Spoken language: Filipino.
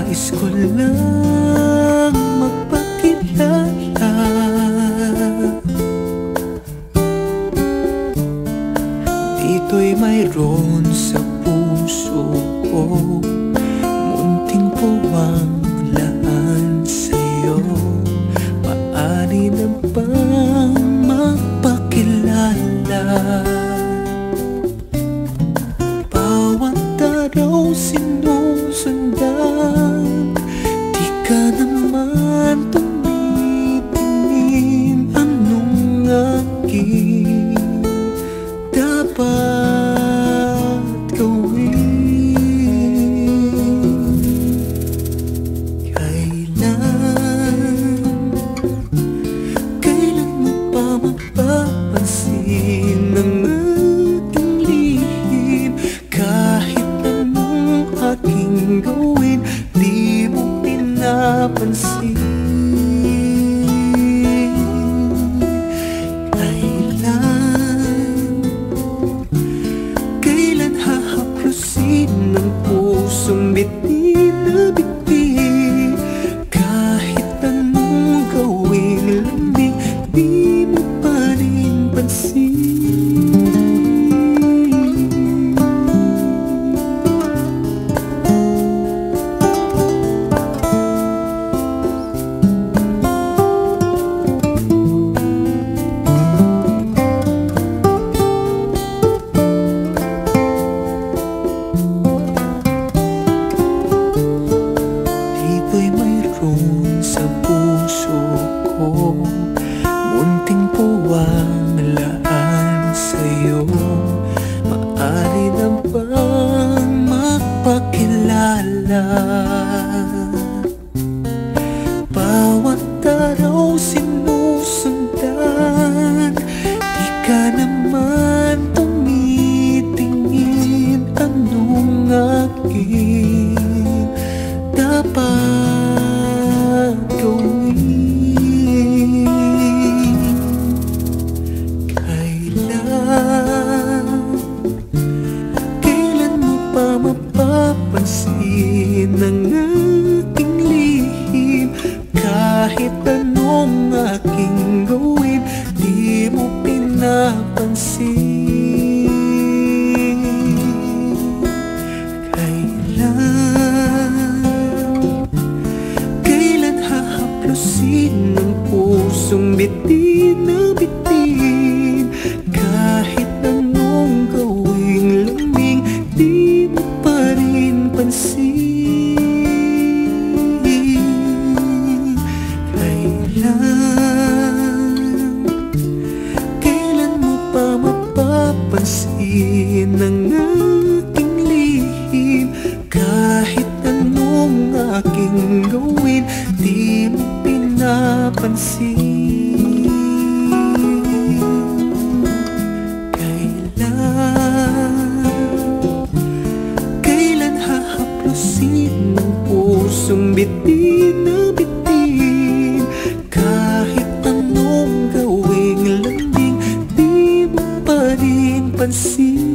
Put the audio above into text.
Nais ko lang magpakilala. Dito'y mayroon sa puso ko, munting puwang laan sa'yo. Maaari na bang magpakilala? Bawat araw sinusundan, di ka naman tumitingin. Anong aking dapat gawin? Kailan mo pa mapapansin ang aking lihim? Kahit anong aking gawin, di mo pinapansin. Ng pusong biti na biti, kahit anong gawing lamig, di mo pa rin pansin. Sa puso ko, munting puwang laan sa'yo. Maaari na bang magpakilala? Bawat araw sinusundan, di ka naman tumitingin. Anong aking dapat gawin? Kailan mo pa mapapansin ang aking lihim? Kahit anong aking gawin, di mo pinapansin. Kailan hahaplusin ng pusong biti na bitin? Kahit anong gawing lamig, di mo pa rin pansin. Kailan mo pa mapapansin ang aking lihim? Kahit anong aking gawin, di mo pinapansin. Kailan hahaplusin ng pusong biti na bitin? Kahit anong gawing lambing, di mo pa rin pansin.